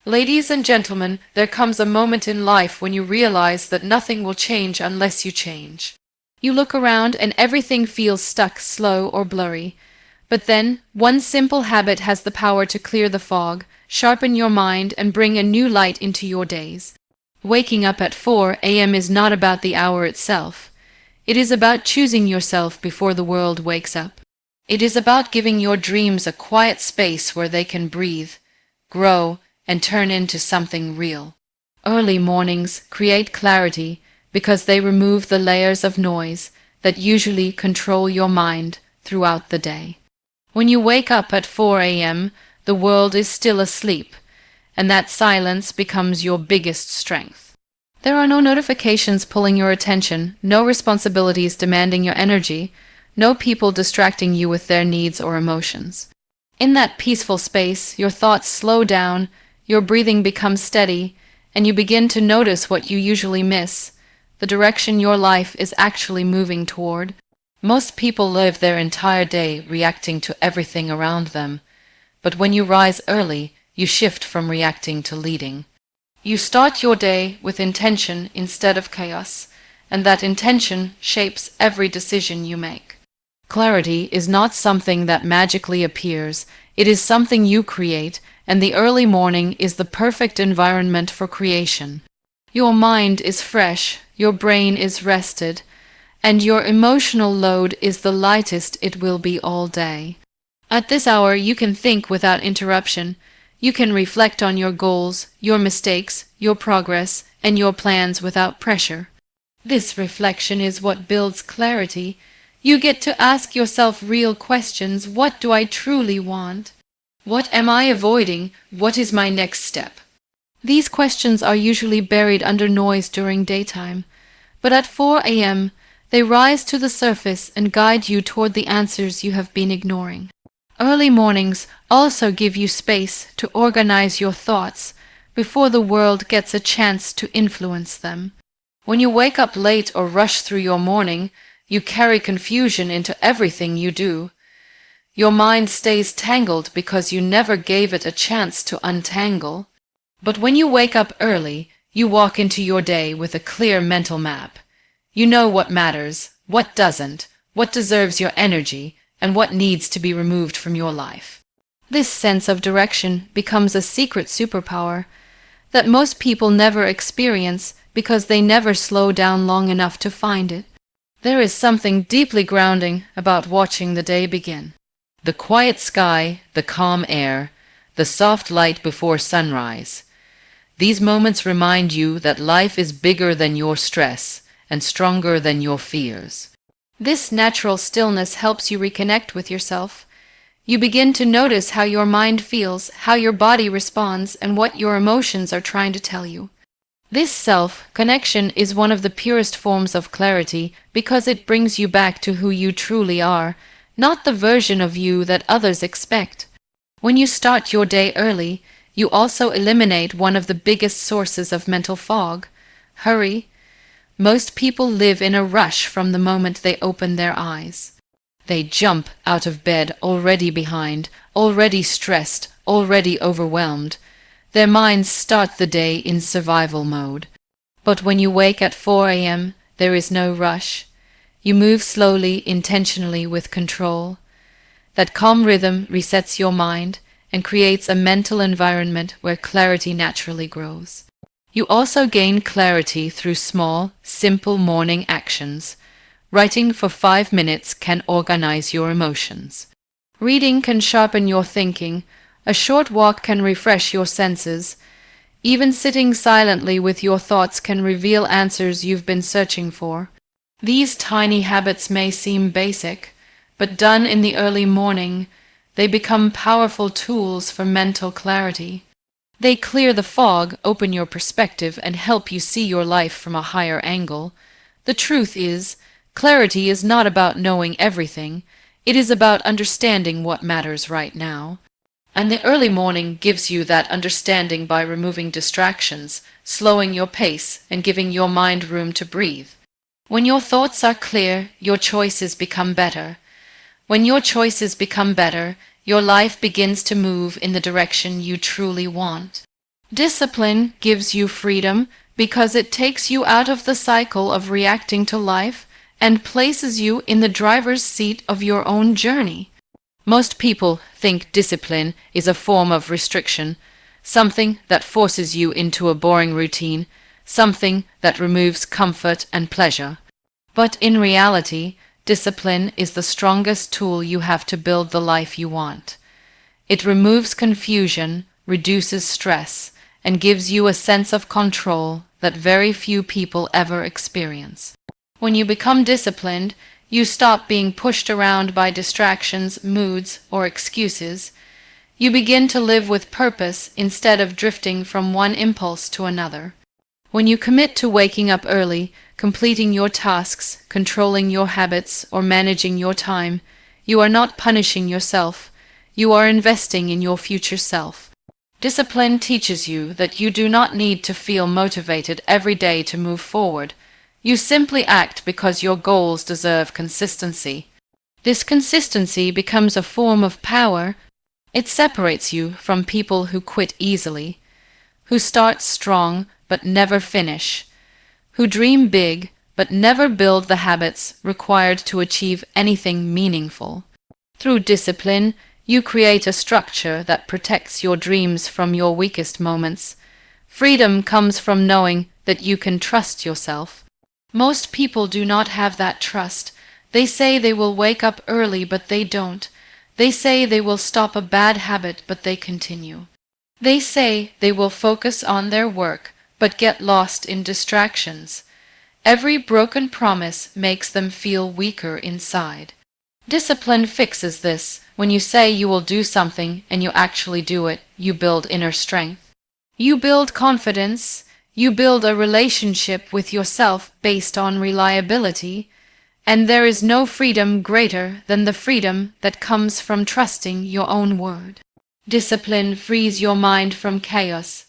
Ladies and gentlemen, there comes a moment in life when you realize that nothing will change unless you change. You look around and everything feels stuck, slow, or blurry. But then, one simple habit has the power to clear the fog, sharpen your mind, and bring a new light into your days. Waking up at 4 a.m. is not about the hour itself. It is about choosing yourself before the world wakes up. It is about giving your dreams a quiet space where they can breathe, grow, and turn into something real. Early mornings create clarity because they remove the layers of noise that usually control your mind throughout the day. When you wake up at 4 a.m., the world is still asleep, and that silence becomes your biggest strength. There are no notifications pulling your attention, no responsibilities demanding your energy, no people distracting you with their needs or emotions. In that peaceful space, your thoughts slow down, your breathing becomes steady, and you begin to notice what you usually miss, the direction your life is actually moving toward. Most people live their entire day reacting to everything around them, but when you rise early, you shift from reacting to leading. You start your day with intention instead of chaos, and that intention shapes every decision you make. Clarity is not something that magically appears, it is something you create, and the early morning is the perfect environment for creation. Your mind is fresh, your brain is rested, and your emotional load is the lightest it will be all day. At this hour you can think without interruption. You can reflect on your goals, your mistakes, your progress, and your plans without pressure. This reflection is what builds clarity. You get to ask yourself real questions. What do I truly want? What am I avoiding? What is my next step? These questions are usually buried under noise during daytime, but at 4 a.m. they rise to the surface and guide you toward the answers you have been ignoring. Early mornings also give you space to organize your thoughts before the world gets a chance to influence them. When you wake up late or rush through your morning, you carry confusion into everything you do. Your mind stays tangled because you never gave it a chance to untangle. But when you wake up early, you walk into your day with a clear mental map. You know what matters, what doesn't, what deserves your energy, and what needs to be removed from your life. This sense of direction becomes a secret superpower that most people never experience because they never slow down long enough to find it. There is something deeply grounding about watching the day begin. The quiet sky, the calm air, the soft light before sunrise. These moments remind you that life is bigger than your stress and stronger than your fears. This natural stillness helps you reconnect with yourself. You begin to notice how your mind feels, how your body responds, and what your emotions are trying to tell you. This self-connection is one of the purest forms of clarity because it brings you back to who you truly are, not the version of you that others expect. When you start your day early, you also eliminate one of the biggest sources of mental fog: hurry. Most people live in a rush from the moment they open their eyes. They jump out of bed already behind, already stressed, already overwhelmed. Their minds start the day in survival mode. But when you wake at 4 a.m., there is no rush. You move slowly, intentionally, with control. That calm rhythm resets your mind and creates a mental environment where clarity naturally grows. You also gain clarity through small, simple morning actions. Writing for 5 minutes can organize your emotions. Reading can sharpen your thinking. A short walk can refresh your senses. Even sitting silently with your thoughts can reveal answers you've been searching for. These tiny habits may seem basic, but done in the early morning, they become powerful tools for mental clarity. They clear the fog, open your perspective, and help you see your life from a higher angle. The truth is, clarity is not about knowing everything. It is about understanding what matters right now. And the early morning gives you that understanding by removing distractions, slowing your pace, and giving your mind room to breathe. When your thoughts are clear, your choices become better. When your choices become better, your life begins to move in the direction you truly want. Discipline gives you freedom because it takes you out of the cycle of reacting to life and places you in the driver's seat of your own journey. Most people think discipline is a form of restriction, something that forces you into a boring routine, something that removes comfort and pleasure. But in reality, discipline is the strongest tool you have to build the life you want. It removes confusion, reduces stress, and gives you a sense of control that very few people ever experience. When you become disciplined, you stop being pushed around by distractions, moods, or excuses. You begin to live with purpose instead of drifting from one impulse to another. When you commit to waking up early, completing your tasks, controlling your habits, or managing your time, you are not punishing yourself. You are investing in your future self. Discipline teaches you that you do not need to feel motivated every day to move forward. You simply act because your goals deserve consistency. This consistency becomes a form of power. It separates you from people who quit easily, who start strong but never finish, who dream big but never build the habits required to achieve anything meaningful. Through discipline, you create a structure that protects your dreams from your weakest moments. Freedom comes from knowing that you can trust yourself. Most people do not have that trust. They say they will wake up early, but they don't. They say they will stop a bad habit, but they continue. They say they will focus on their work, but get lost in distractions. Every broken promise makes them feel weaker inside. Discipline fixes this. When you say you will do something and you actually do it, you build inner strength. You build confidence. You build a relationship with yourself based on reliability. And there is no freedom greater than the freedom that comes from trusting your own word. Discipline frees your mind from chaos.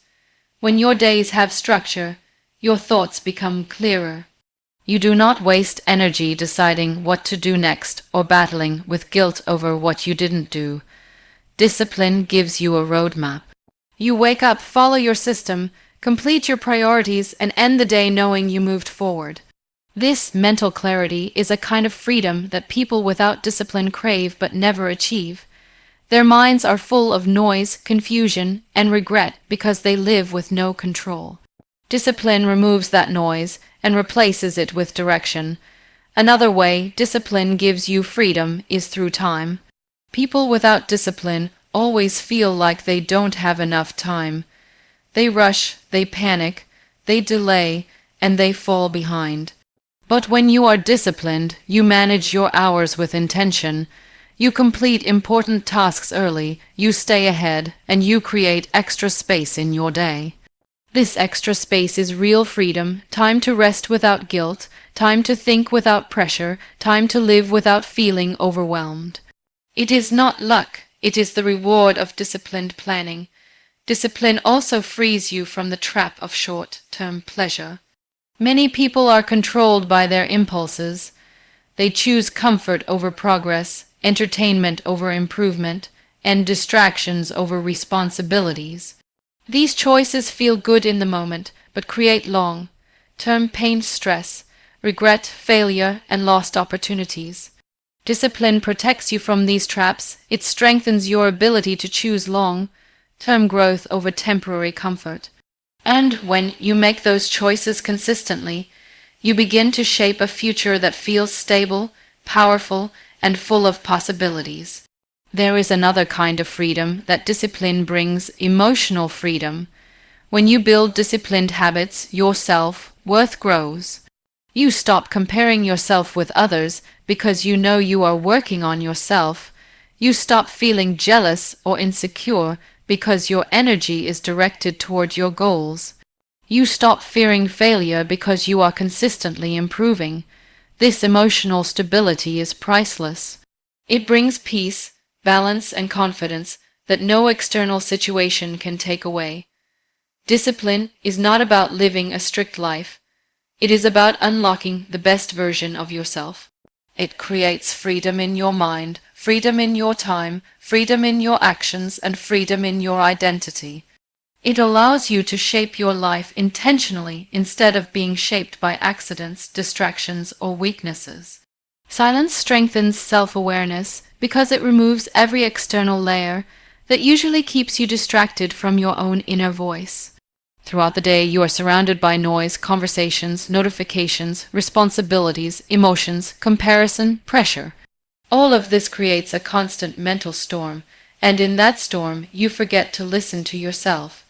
When your days have structure, your thoughts become clearer. You do not waste energy deciding what to do next or battling with guilt over what you didn't do. Discipline gives you a roadmap. You wake up, follow your system, complete your priorities, and end the day knowing you moved forward. This mental clarity is a kind of freedom that people without discipline crave but never achieve. Their minds are full of noise, confusion, and regret because they live with no control. Discipline removes that noise and replaces it with direction. Another way discipline gives you freedom is through time. People without discipline always feel like they don't have enough time. They rush, they panic, they delay, and they fall behind. But when you are disciplined, you manage your hours with intention. You complete important tasks early, you stay ahead, and you create extra space in your day. This extra space is real freedom, time to rest without guilt, time to think without pressure, time to live without feeling overwhelmed. It is not luck, it is the reward of disciplined planning. Discipline also frees you from the trap of short-term pleasure. Many people are controlled by their impulses. They choose comfort over progress, entertainment over improvement, and distractions over responsibilities. These choices feel good in the moment, but create long-term pain, stress, regret, failure, and lost opportunities. Discipline protects you from these traps. It strengthens your ability to choose long-term growth over temporary comfort. And when you make those choices consistently, you begin to shape a future that feels stable, powerful, and full of possibilities. There is another kind of freedom that discipline brings, emotional freedom. When you build disciplined habits, your self-worth grows. You stop comparing yourself with others because you know you are working on yourself. You stop feeling jealous or insecure because your energy is directed toward your goals. You stop fearing failure because you are consistently improving. This emotional stability is priceless. It brings peace, balance, and confidence that no external situation can take away. Discipline is not about living a strict life. It is about unlocking the best version of yourself. It creates freedom in your mind, freedom in your time, freedom in your actions, and freedom in your identity. It allows you to shape your life intentionally instead of being shaped by accidents, distractions, or weaknesses. Silence strengthens self-awareness because it removes every external layer that usually keeps you distracted from your own inner voice. Throughout the day, you are surrounded by noise, conversations, notifications, responsibilities, emotions, comparison, pressure. All of this creates a constant mental storm, and in that storm, you forget to listen to yourself.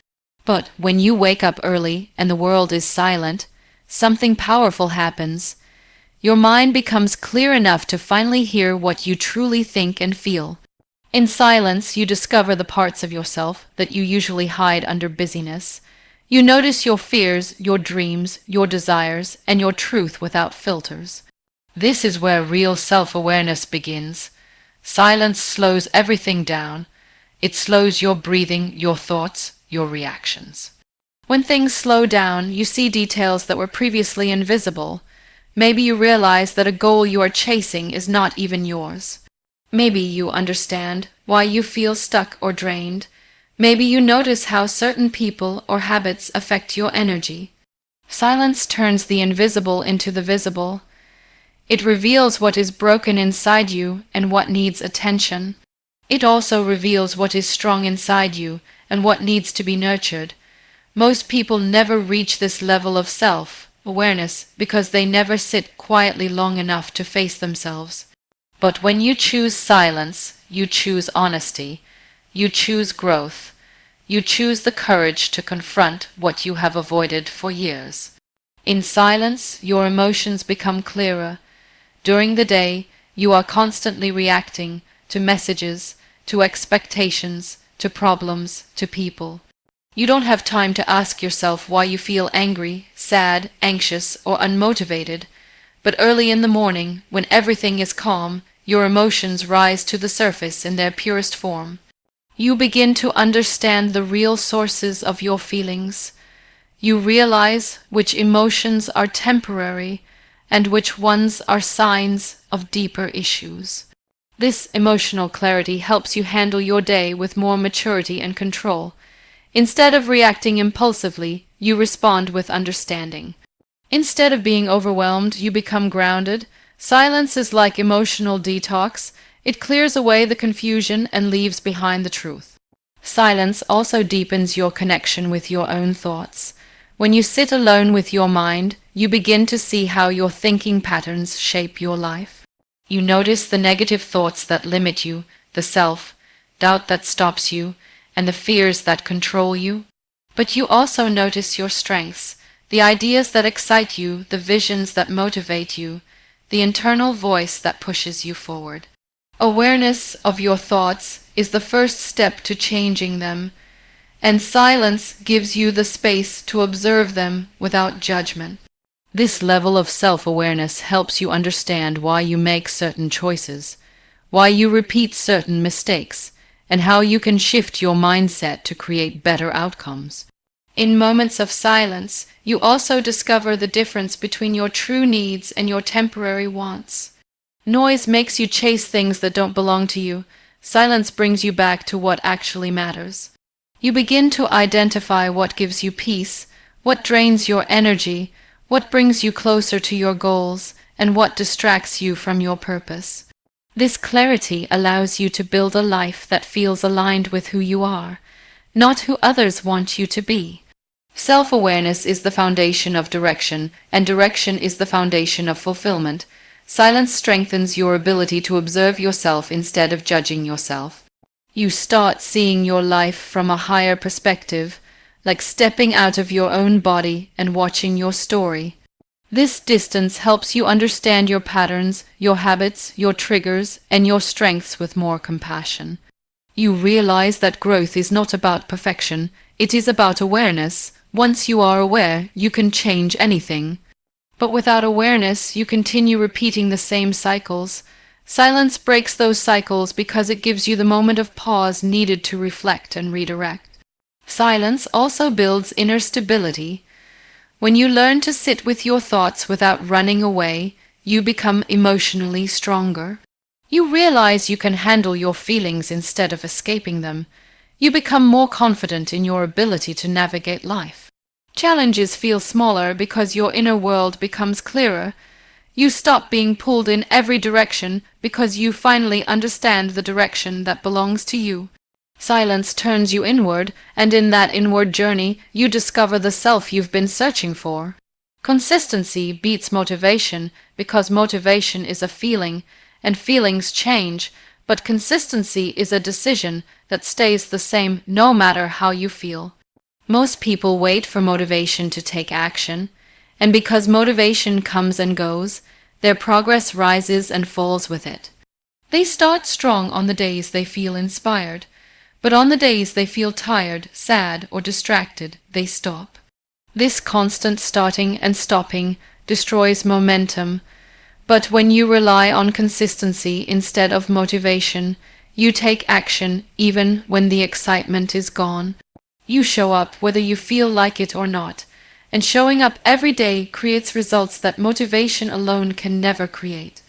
But when you wake up early and the world is silent, something powerful happens. Your mind becomes clear enough to finally hear what you truly think and feel. In silence, you discover the parts of yourself that you usually hide under busyness. You notice your fears, your dreams, your desires, and your truth without filters. This is where real self-awareness begins. Silence slows everything down. It slows your breathing, your thoughts, your reactions. When things slow down, you see details that were previously invisible. Maybe you realize that a goal you are chasing is not even yours. Maybe you understand why you feel stuck or drained. Maybe you notice how certain people or habits affect your energy. Silence turns the invisible into the visible. It reveals what is broken inside you and what needs attention. It also reveals what is strong inside you and what needs to be nurtured. Most people never reach this level of self-awareness because they never sit quietly long enough to face themselves. But when you choose silence, you choose honesty, you choose growth, you choose the courage to confront what you have avoided for years. In silence, your emotions become clearer. During the day, you are constantly reacting to messages, to expectations, to problems, to people. You don't have time to ask yourself why you feel angry, sad, anxious, or unmotivated. But early in the morning, when everything is calm, your emotions rise to the surface in their purest form. You begin to understand the real sources of your feelings. You realize which emotions are temporary and which ones are signs of deeper issues. This emotional clarity helps you handle your day with more maturity and control. Instead of reacting impulsively, you respond with understanding. Instead of being overwhelmed, you become grounded. Silence is like emotional detox. It clears away the confusion and leaves behind the truth. Silence also deepens your connection with your own thoughts. When you sit alone with your mind, you begin to see how your thinking patterns shape your life. You notice the negative thoughts that limit you, the self-doubt that stops you, and the fears that control you. But you also notice your strengths, the ideas that excite you, the visions that motivate you, the internal voice that pushes you forward. Awareness of your thoughts is the first step to changing them, and silence gives you the space to observe them without judgment. This level of self-awareness helps you understand why you make certain choices, why you repeat certain mistakes, and how you can shift your mindset to create better outcomes. In moments of silence, you also discover the difference between your true needs and your temporary wants. Noise makes you chase things that don't belong to you. Silence brings you back to what actually matters. You begin to identify what gives you peace, what drains your energy, what brings you closer to your goals, and what distracts you from your purpose. This clarity allows you to build a life that feels aligned with who you are, not who others want you to be. Self-awareness is the foundation of direction, and direction is the foundation of fulfillment. Silence strengthens your ability to observe yourself instead of judging yourself. You start seeing your life from a higher perspective, like stepping out of your own body and watching your story. This distance helps you understand your patterns, your habits, your triggers, and your strengths with more compassion. You realize that growth is not about perfection, it is about awareness. Once you are aware, you can change anything. But without awareness, you continue repeating the same cycles. Silence breaks those cycles because it gives you the moment of pause needed to reflect and redirect. Silence also builds inner stability. When you learn to sit with your thoughts without running away, you become emotionally stronger. You realize you can handle your feelings instead of escaping them. You become more confident in your ability to navigate life. Challenges feel smaller because your inner world becomes clearer. You stop being pulled in every direction because you finally understand the direction that belongs to you. Silence turns you inward, and in that inward journey, you discover the self you've been searching for. Consistency beats motivation because motivation is a feeling, and feelings change, but consistency is a decision that stays the same no matter how you feel. Most people wait for motivation to take action, and because motivation comes and goes, their progress rises and falls with it. They start strong on the days they feel inspired, but on the days they feel tired, sad, or distracted, they stop. This constant starting and stopping destroys momentum, but when you rely on consistency instead of motivation, you take action even when the excitement is gone. You show up whether you feel like it or not, and showing up every day creates results that motivation alone can never create.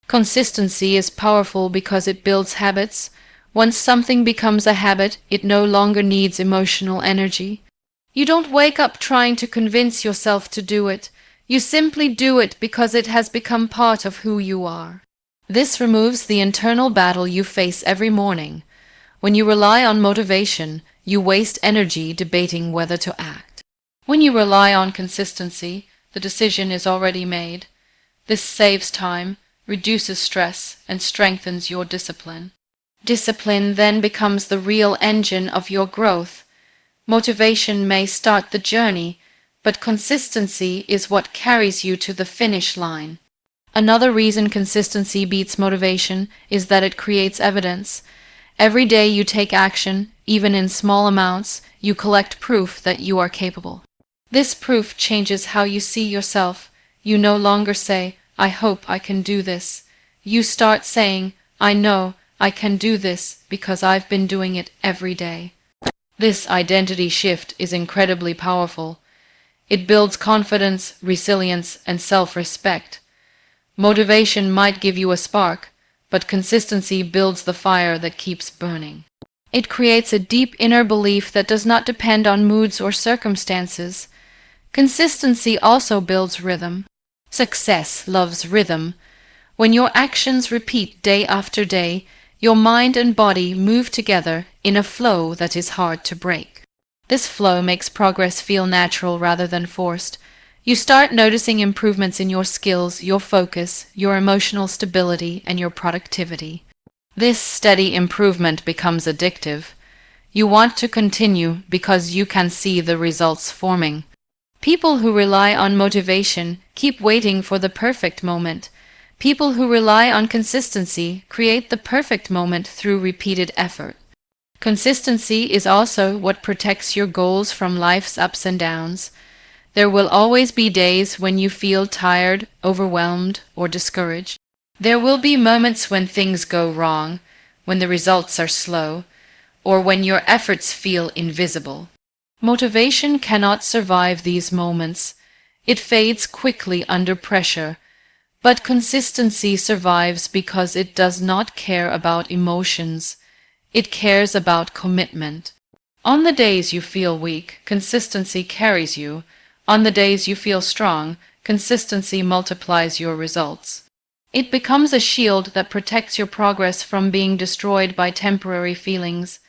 Consistency is powerful because it builds habits. Once something becomes a habit, it no longer needs emotional energy. You don't wake up trying to convince yourself to do it. You simply do it because it has become part of who you are. This removes the internal battle you face every morning. When you rely on motivation, you waste energy debating whether to act. When you rely on consistency, the decision is already made. This saves time, reduces stress, and strengthens your discipline. Discipline then becomes the real engine of your growth. Motivation may start the journey, but consistency is what carries you to the finish line. Another reason consistency beats motivation is that it creates evidence. Every day you take action, even in small amounts, you collect proof that you are capable. This proof changes how you see yourself. You no longer say, "I hope I can do this." You start saying, "I know I can do this because I've been doing it every day." This identity shift is incredibly powerful. It builds confidence, resilience, and self-respect. Motivation might give you a spark, but consistency builds the fire that keeps burning. It creates a deep inner belief that does not depend on moods or circumstances. Consistency also builds rhythm. Success loves rhythm. When your actions repeat day after day, your mind and body move together in a flow that is hard to break. This flow makes progress feel natural rather than forced. You start noticing improvements in your skills, your focus, your emotional stability, and your productivity. This steady improvement becomes addictive. You want to continue because you can see the results forming. People who rely on motivation keep waiting for the perfect moment. People who rely on consistency create the perfect moment through repeated effort. Consistency is also what protects your goals from life's ups and downs. There will always be days when you feel tired, overwhelmed, or discouraged. There will be moments when things go wrong, when the results are slow, or when your efforts feel invisible. Motivation cannot survive these moments. It fades quickly under pressure. But consistency survives because it does not care about emotions. It cares about commitment. On the days you feel weak, consistency carries you. On the days you feel strong, consistency multiplies your results. It becomes a shield that protects your progress from being destroyed by temporary feelings.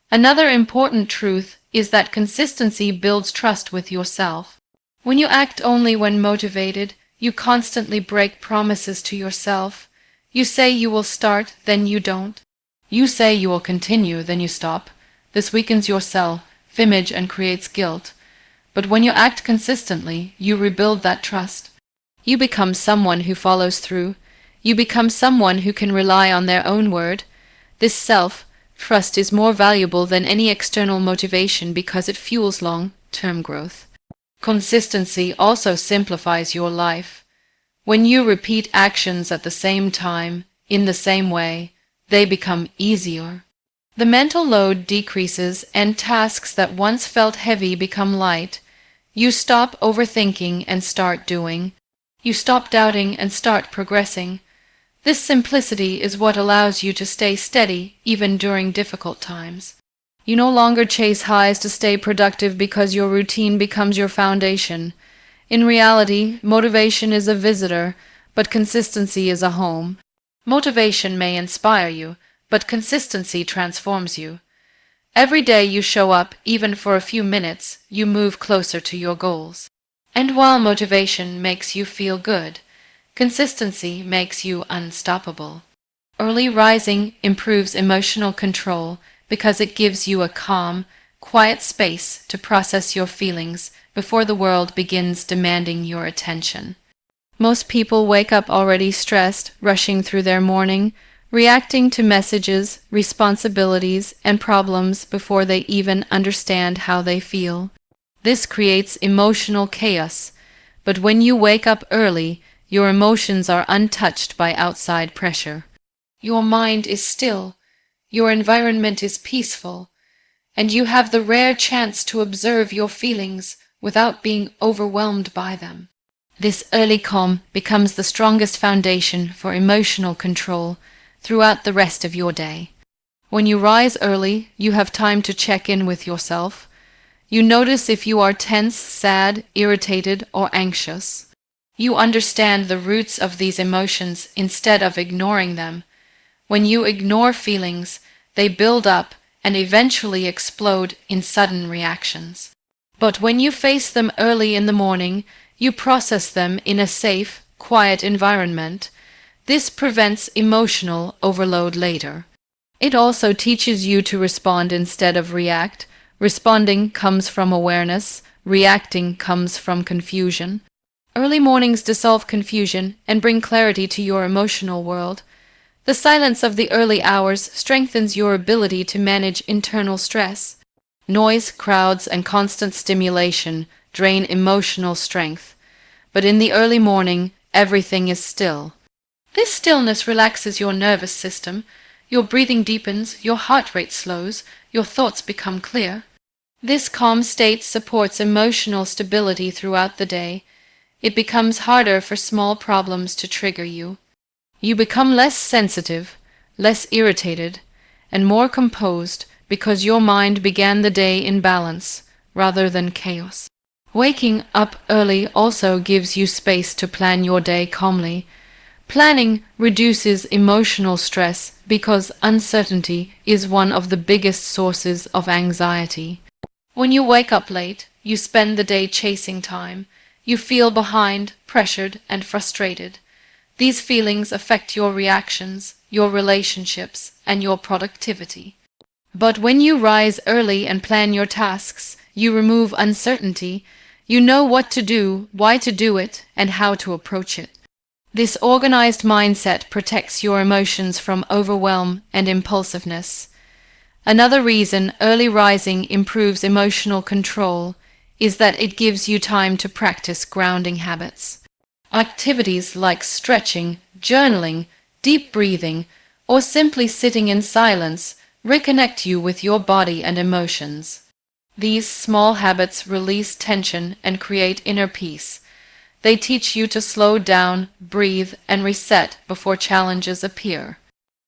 Another important truth is that consistency builds trust with yourself. When you act only when motivated, you constantly break promises to yourself. You say you will start, then you don't. You say you will continue, then you stop. This weakens your self-image and creates guilt. But when you act consistently, you rebuild that trust. You become someone who follows through. You become someone who can rely on their own word. This self-trust is more valuable than any external motivation because it fuels long-term growth. Consistency also simplifies your life. When you repeat actions at the same time, in the same way, they become easier. The mental load decreases and tasks that once felt heavy become light. You stop overthinking and start doing. You stop doubting and start progressing. This simplicity is what allows you to stay steady even during difficult times. You no longer chase highs to stay productive because your routine becomes your foundation. In reality, motivation is a visitor, but consistency is a home. Motivation may inspire you, but consistency transforms you. Every day you show up, even for a few minutes, you move closer to your goals. And while motivation makes you feel good, consistency makes you unstoppable. Early rising improves emotional control because it gives you a calm, quiet space to process your feelings before the world begins demanding your attention. Most people wake up already stressed, rushing through their morning, reacting to messages, responsibilities, and problems before they even understand how they feel. This creates emotional chaos, but when you wake up early, your emotions are untouched by outside pressure. Your mind is still, your environment is peaceful, and you have the rare chance to observe your feelings without being overwhelmed by them. This early calm becomes the strongest foundation for emotional control throughout the rest of your day. When you rise early, you have time to check in with yourself. You notice if you are tense, sad, irritated, or anxious. You understand the roots of these emotions instead of ignoring them. When you ignore feelings, they build up and eventually explode in sudden reactions. But when you face them early in the morning, you process them in a safe, quiet environment. This prevents emotional overload later. It also teaches you to respond instead of react. Responding comes from awareness, reacting comes from confusion. Early mornings dissolve confusion and bring clarity to your emotional world. The silence of the early hours strengthens your ability to manage internal stress. Noise, crowds, and constant stimulation drain emotional strength. But in the early morning, everything is still. This stillness relaxes your nervous system. Your breathing deepens, your heart rate slows, your thoughts become clear. This calm state supports emotional stability throughout the day. It becomes harder for small problems to trigger you. You become less sensitive, less irritated, and more composed because your mind began the day in balance rather than chaos. Waking up early also gives you space to plan your day calmly. Planning reduces emotional stress because uncertainty is one of the biggest sources of anxiety. When you wake up late, you spend the day chasing time. You feel behind, pressured, and frustrated. These feelings affect your reactions, your relationships, and your productivity. But when you rise early and plan your tasks, you remove uncertainty. You know what to do, why to do it, and how to approach it. This organized mindset protects your emotions from overwhelm and impulsiveness. Another reason early rising improves emotional control is that it gives you time to practice grounding habits. Activities like stretching, journaling, deep breathing, or simply sitting in silence reconnect you with your body and emotions. These small habits release tension and create inner peace. They teach you to slow down, breathe, and reset before challenges appear.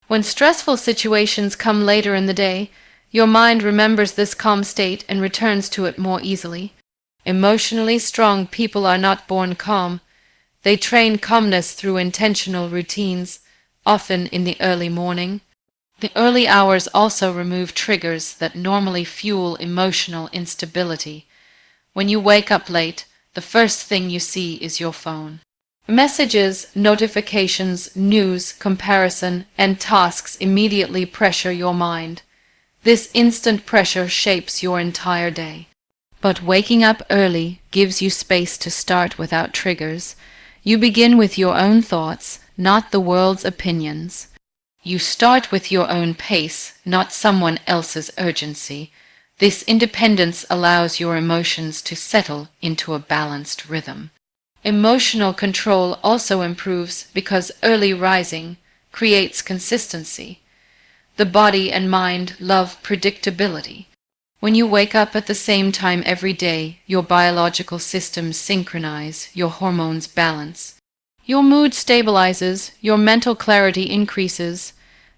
When stressful situations come later in the day, your mind remembers this calm state and returns to it more easily. Emotionally strong people are not born calm. They train calmness through intentional routines, often in the early morning. The early hours also remove triggers that normally fuel emotional instability. When you wake up late, the first thing you see is your phone. Messages, notifications, news, comparison, and tasks immediately pressure your mind. This instant pressure shapes your entire day. But waking up early gives you space to start without triggers. You begin with your own thoughts, not the world's opinions. You start with your own pace, not someone else's urgency. This independence allows your emotions to settle into a balanced rhythm. Emotional control also improves because early rising creates consistency. The body and mind love predictability. When you wake up at the same time every day, your biological systems synchronize, your hormones balance. Your mood stabilizes, your mental clarity increases.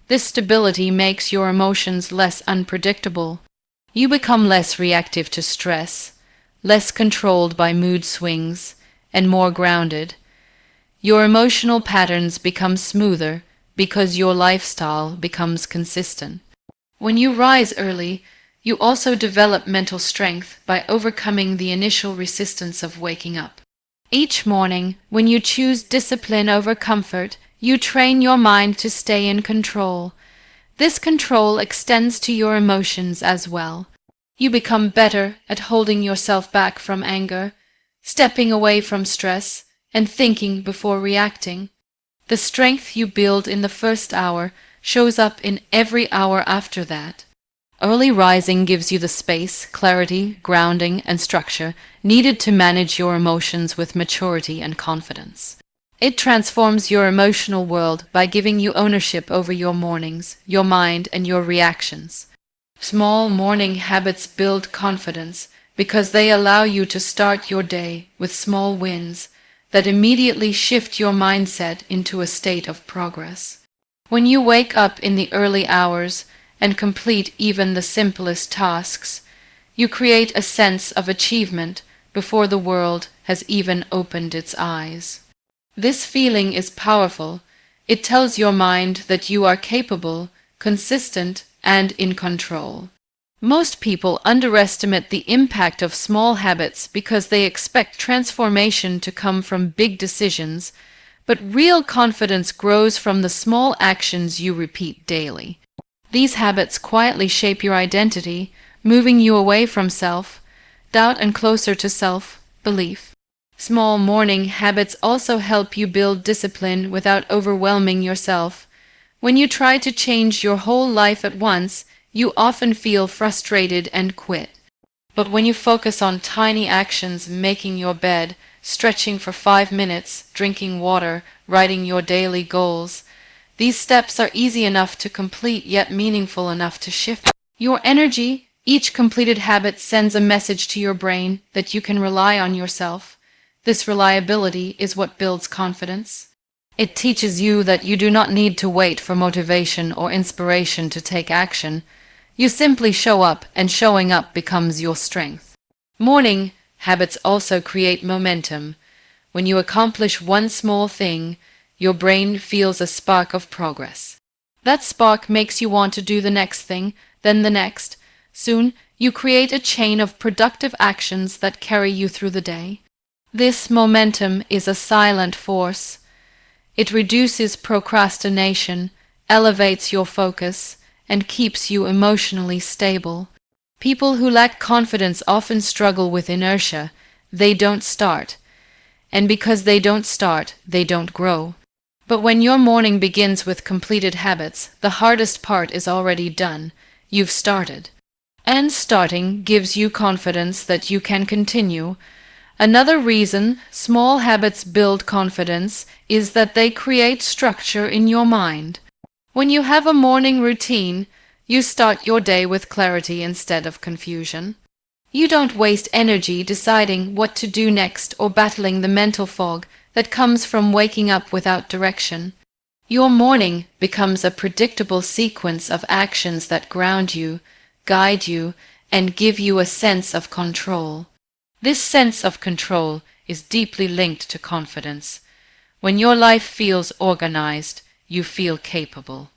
This stability makes your emotions less unpredictable. You become less reactive to stress, less controlled by mood swings, and more grounded. Your emotional patterns become smoother because your lifestyle becomes consistent. When you rise early, you also develop mental strength by overcoming the initial resistance of waking up. Each morning, when you choose discipline over comfort, you train your mind to stay in control. This control extends to your emotions as well. You become better at holding yourself back from anger, stepping away from stress, and thinking before reacting. The strength you build in the first hour shows up in every hour after that. Early rising gives you the space, clarity, grounding, and structure needed to manage your emotions with maturity and confidence. It transforms your emotional world by giving you ownership over your mornings, your mind, and your reactions. Small morning habits build confidence because they allow you to start your day with small wins that immediately shift your mindset into a state of progress. When you wake up in the early hours and complete even the simplest tasks, you create a sense of achievement before the world has even opened its eyes. This feeling is powerful. It tells your mind that you are capable, consistent, and in control. Most people underestimate the impact of small habits because they expect transformation to come from big decisions, but real confidence grows from the small actions you repeat daily. These habits quietly shape your identity, moving you away from self-doubt and closer to self-belief. Small morning habits also help you build discipline without overwhelming yourself. When you try to change your whole life at once, you often feel frustrated and quit. But when you focus on tiny actions, making your bed, stretching for 5 minutes, drinking water, writing your daily goals, these steps are easy enough to complete yet meaningful enough to shift your energy. Each completed habit sends a message to your brain that you can rely on yourself. This reliability is what builds confidence. It teaches you that you do not need to wait for motivation or inspiration to take action. You simply show up, and showing up becomes your strength. Morning habits also create momentum. When you accomplish one small thing, your brain feels a spark of progress. That spark makes you want to do the next thing, then the next. Soon, you create a chain of productive actions that carry you through the day. This momentum is a silent force. It reduces procrastination, elevates your focus, and keeps you emotionally stable. People who lack confidence often struggle with inertia. They don't start. And because they don't start, they don't grow. But when your morning begins with completed habits, the hardest part is already done. You've started. And starting gives you confidence that you can continue. Another reason small habits build confidence is that they create structure in your mind. When you have a morning routine, you start your day with clarity instead of confusion. You don't waste energy deciding what to do next or battling the mental fog that comes from waking up without direction. Your morning becomes a predictable sequence of actions that ground you, guide you, and give you a sense of control. This sense of control is deeply linked to confidence. When your life feels organized, you feel capable.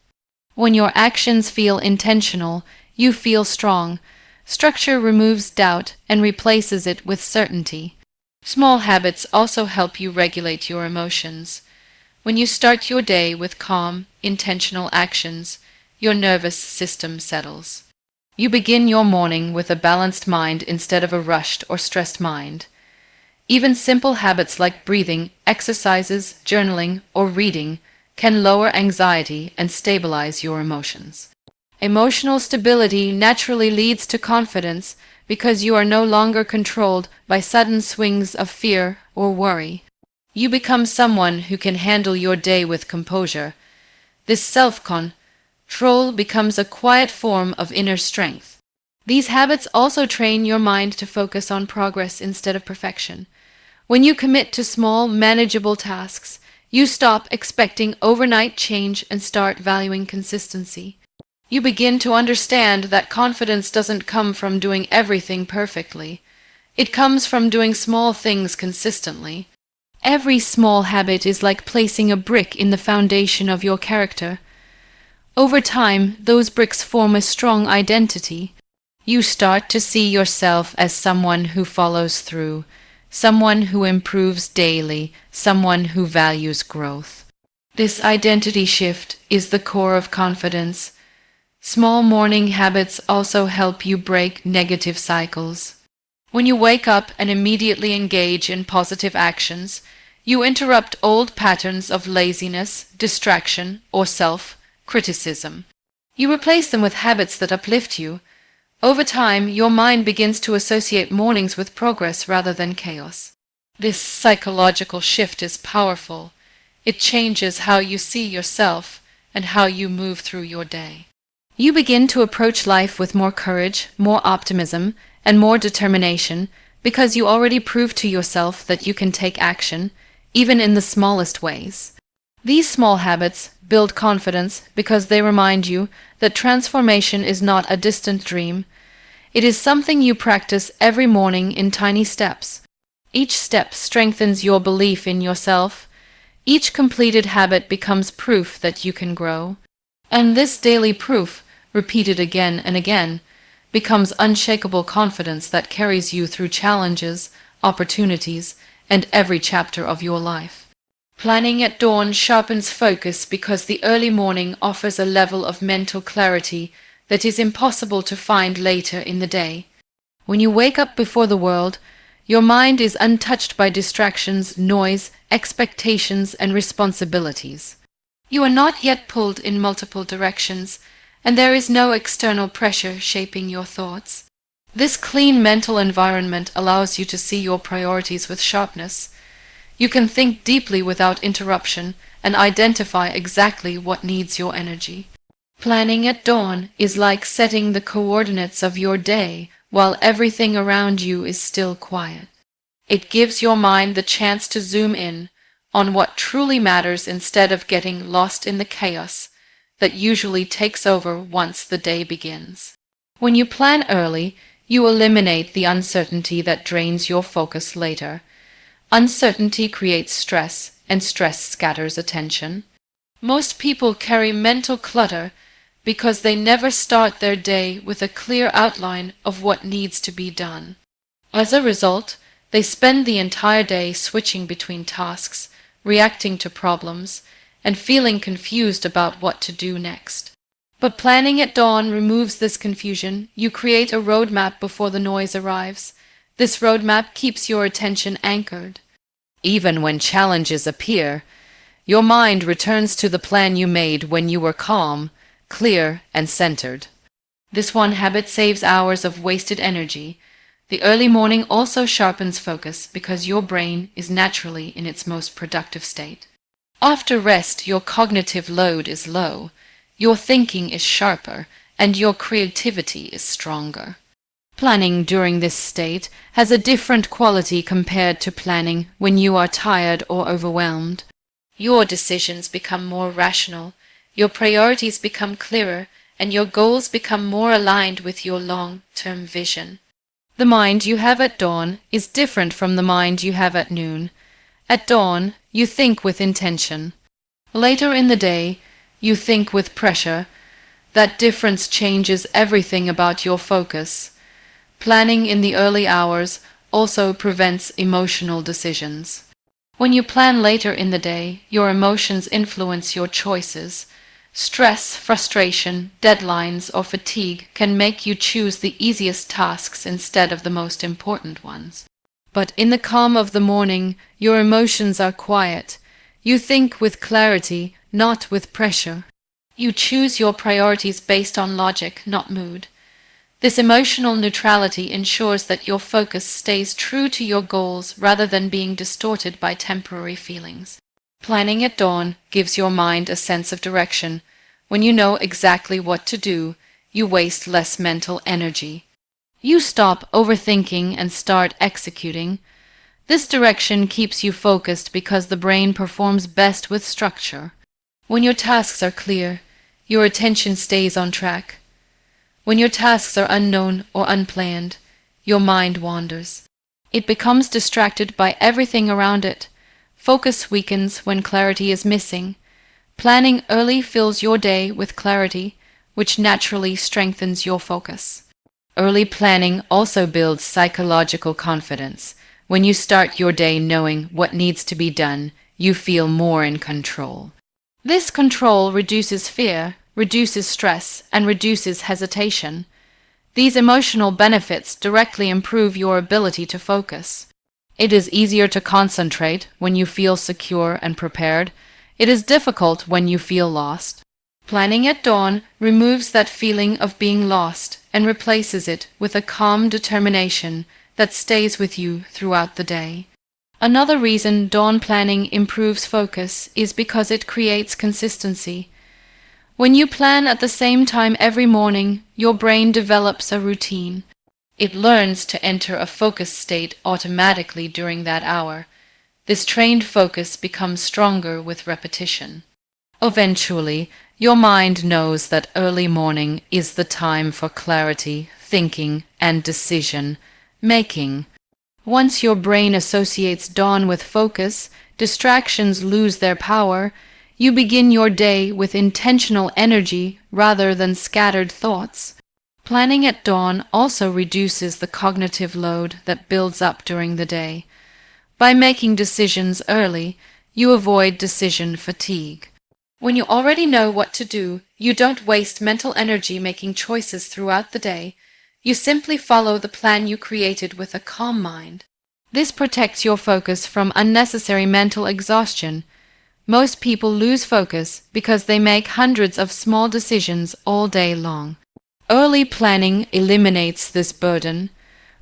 When your actions feel intentional, you feel strong. Structure removes doubt and replaces it with certainty. Small habits also help you regulate your emotions. When you start your day with calm, intentional actions, your nervous system settles. You begin your morning with a balanced mind instead of a rushed or stressed mind. Even simple habits like breathing, exercises, journaling, or reading can lower anxiety and stabilize your emotions. Emotional stability naturally leads to confidence because you are no longer controlled by sudden swings of fear or worry. You become someone who can handle your day with composure. This self-control becomes a quiet form of inner strength. These habits also train your mind to focus on progress instead of perfection. When you commit to small, manageable tasks, you stop expecting overnight change and start valuing consistency. You begin to understand that confidence doesn't come from doing everything perfectly. It comes from doing small things consistently. Every small habit is like placing a brick in the foundation of your character. Over time, those bricks form a strong identity. You start to see yourself as someone who follows through, someone who improves daily, someone who values growth. This identity shift is the core of confidence. Small morning habits also help you break negative cycles. When you wake up and immediately engage in positive actions, you interrupt old patterns of laziness, distraction, or self-criticism. You replace them with habits that uplift you. Over time, your mind begins to associate mornings with progress rather than chaos. This psychological shift is powerful. It changes how you see yourself and how you move through your day. You begin to approach life with more courage, more optimism, and more determination because you already proved to yourself that you can take action, even in the smallest ways. These small habits build confidence because they remind you that transformation is not a distant dream. It is something you practice every morning in tiny steps. Each step strengthens your belief in yourself. Each completed habit becomes proof that you can grow. And this daily proof, repeated again and again, becomes unshakable confidence that carries you through challenges, opportunities, and every chapter of your life. Planning at dawn sharpens focus because the early morning offers a level of mental clarity that is impossible to find later in the day. When you wake up before the world, your mind is untouched by distractions, noise, expectations, and responsibilities. You are not yet pulled in multiple directions, and there is no external pressure shaping your thoughts. This clean mental environment allows you to see your priorities with sharpness. You can think deeply without interruption and identify exactly what needs your energy. Planning at dawn is like setting the coordinates of your day while everything around you is still quiet. It gives your mind the chance to zoom in on what truly matters instead of getting lost in the chaos that usually takes over once the day begins. When you plan early, you eliminate the uncertainty that drains your focus later. Uncertainty creates stress, and stress scatters attention. Most people carry mental clutter because they never start their day with a clear outline of what needs to be done. As a result, they spend the entire day switching between tasks, reacting to problems, and feeling confused about what to do next. But planning at dawn removes this confusion. You create a roadmap before the noise arrives. This roadmap keeps your attention anchored. Even when challenges appear, your mind returns to the plan you made when you were calm, clear, and centered. This one habit saves hours of wasted energy. The early morning also sharpens focus because your brain is naturally in its most productive state. After rest, your cognitive load is low, your thinking is sharper, and your creativity is stronger. Planning during this state has a different quality compared to planning when you are tired or overwhelmed. Your decisions become more rational, your priorities become clearer, and your goals become more aligned with your long-term vision. The mind you have at dawn is different from the mind you have at noon. At dawn, you think with intention. Later in the day, you think with pressure. That difference changes everything about your focus. Planning in the early hours also prevents emotional decisions. When you plan later in the day, your emotions influence your choices. Stress, frustration, deadlines, or fatigue can make you choose the easiest tasks instead of the most important ones. But in the calm of the morning, your emotions are quiet. You think with clarity, not with pressure. You choose your priorities based on logic, not mood. This emotional neutrality ensures that your focus stays true to your goals rather than being distorted by temporary feelings. Planning at dawn gives your mind a sense of direction. When you know exactly what to do, you waste less mental energy. You stop overthinking and start executing. This direction keeps you focused because the brain performs best with structure. When your tasks are clear, your attention stays on track. When your tasks are unknown or unplanned, your mind wanders. It becomes distracted by everything around it. Focus weakens when clarity is missing. Planning early fills your day with clarity, which naturally strengthens your focus. Early planning also builds psychological confidence. When you start your day knowing what needs to be done, you feel more in control. This control reduces fear, reduces stress, and reduces hesitation. These emotional benefits directly improve your ability to focus. It is easier to concentrate when you feel secure and prepared. It is difficult when you feel lost. Planning at dawn removes that feeling of being lost and replaces it with a calm determination that stays with you throughout the day. Another reason dawn planning improves focus is because it creates consistency. When you plan at the same time every morning, your brain develops a routine. It learns to enter a focus state automatically during that hour. This trained focus becomes stronger with repetition. Eventually, your mind knows that early morning is the time for clarity, thinking, and decision making. Once your brain associates dawn with focus, distractions lose their power. You begin your day with intentional energy rather than scattered thoughts. Planning at dawn also reduces the cognitive load that builds up during the day. By making decisions early, you avoid decision fatigue. When you already know what to do, you don't waste mental energy making choices throughout the day. You simply follow the plan you created with a calm mind. This protects your focus from unnecessary mental exhaustion. Most people lose focus because they make hundreds of small decisions all day long. Early planning eliminates this burden.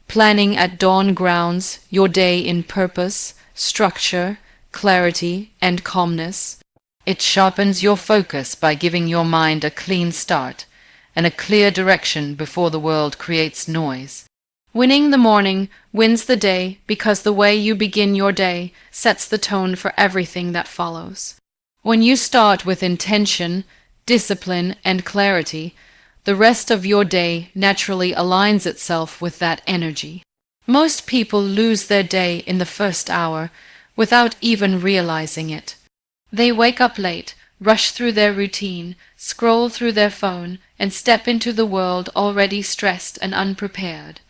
Planning at dawn grounds your day in purpose, structure, clarity, and calmness. It sharpens your focus by giving your mind a clean start and a clear direction before the world creates noise. Winning the morning wins the day because the way you begin your day sets the tone for everything that follows. When you start with intention, discipline, and clarity, the rest of your day naturally aligns itself with that energy. Most people lose their day in the first hour without even realizing it. They wake up late, rush through their routine, scroll through their phone, and step into the world already stressed and unprepared.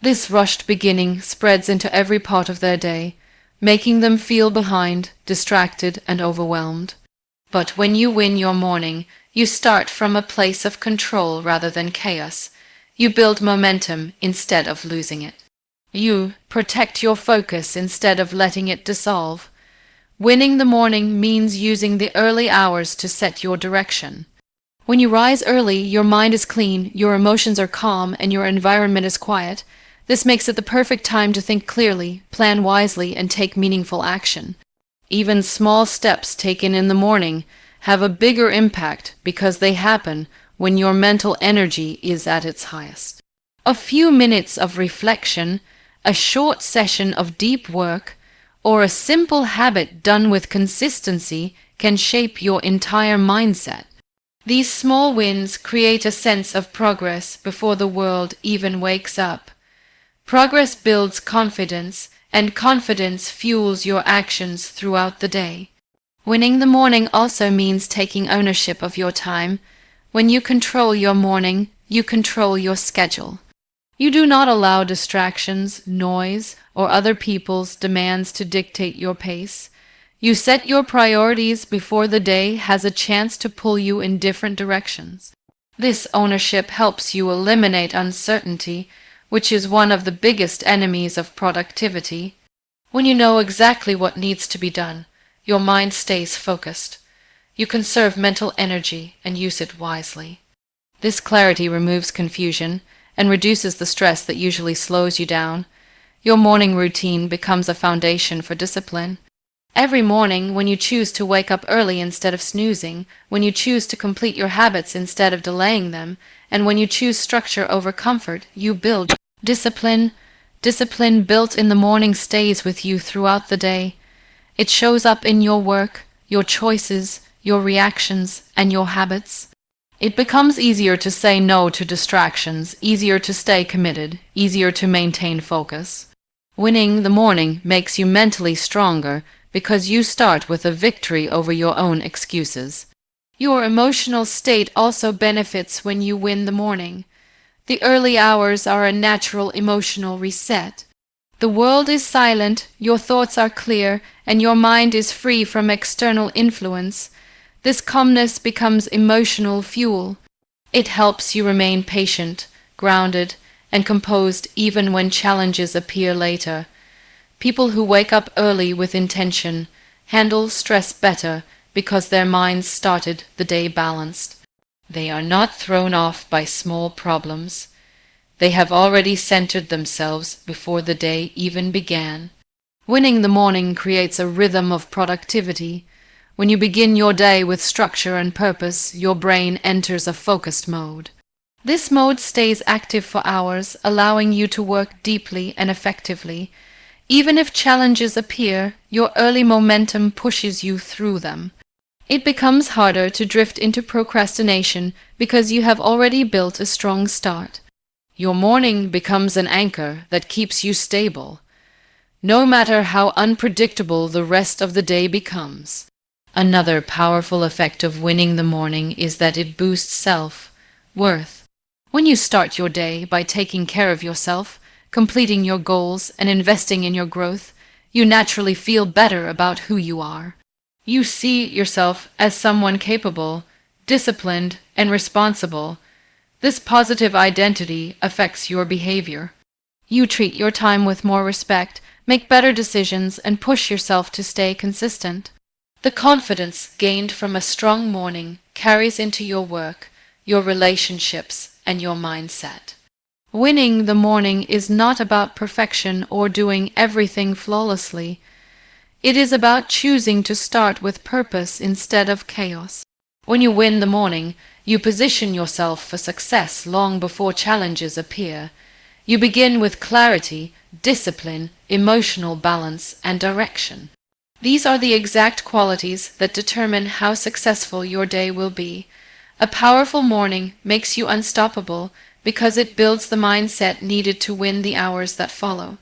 This rushed beginning spreads into every part of their day, making them feel behind, distracted, and overwhelmed. But when you win your morning, you start from a place of control rather than chaos. You build momentum instead of losing it. You protect your focus instead of letting it dissolve. Winning the morning means using the early hours to set your direction. When you rise early, your mind is clean, your emotions are calm, and your environment is quiet. This makes it the perfect time to think clearly, plan wisely, and take meaningful action. Even small steps taken in the morning have a bigger impact because they happen when your mental energy is at its highest. A few minutes of reflection, a short session of deep work, or a simple habit done with consistency can shape your entire mindset. These small wins create a sense of progress before the world even wakes up. Progress builds confidence, and confidence fuels your actions throughout the day. Winning the morning also means taking ownership of your time. When you control your morning, you control your schedule. You do not allow distractions, noise, or other people's demands to dictate your pace. You set your priorities before the day has a chance to pull you in different directions. This ownership helps you eliminate uncertainty, which is one of the biggest enemies of productivity. When you know exactly what needs to be done, your mind stays focused. You conserve mental energy and use it wisely. This clarity removes confusion and reduces the stress that usually slows you down. Your morning routine becomes a foundation for discipline. Every morning, when you choose to wake up early instead of snoozing, when you choose to complete your habits instead of delaying them, and when you choose structure over comfort, you build discipline. Discipline built in the morning stays with you throughout the day. It shows up in your work, your choices, your reactions, and your habits. It becomes easier to say no to distractions, easier to stay committed, easier to maintain focus. Winning the morning makes you mentally stronger because you start with a victory over your own excuses. Your emotional state also benefits when you win the morning. The early hours are a natural emotional reset. The world is silent, your thoughts are clear, and your mind is free from external influence. This calmness becomes emotional fuel. It helps you remain patient, grounded, and composed even when challenges appear later. People who wake up early with intention handle stress better because their minds started the day balanced. They are not thrown off by small problems. They have already centered themselves before the day even began. Winning the morning creates a rhythm of productivity. When you begin your day with structure and purpose, your brain enters a focused mode. This mode stays active for hours, allowing you to work deeply and effectively. Even if challenges appear, your early momentum pushes you through them. It becomes harder to drift into procrastination because you have already built a strong start. Your morning becomes an anchor that keeps you stable, no matter how unpredictable the rest of the day becomes. Another powerful effect of winning the morning is that it boosts self-worth. When you start your day by taking care of yourself, completing your goals, and investing in your growth, you naturally feel better about who you are. You see yourself as someone capable, disciplined, and responsible. This positive identity affects your behavior. You treat your time with more respect, make better decisions, and push yourself to stay consistent. The confidence gained from a strong morning carries into your work, your relationships, and your mindset. Winning the morning is not about perfection or doing everything flawlessly. It is about choosing to start with purpose instead of chaos. When you win the morning, you position yourself for success long before challenges appear. You begin with clarity, discipline, emotional balance, and direction. These are the exact qualities that determine how successful your day will be. A powerful morning makes you unstoppable because it builds the mindset needed to win the hours that follow.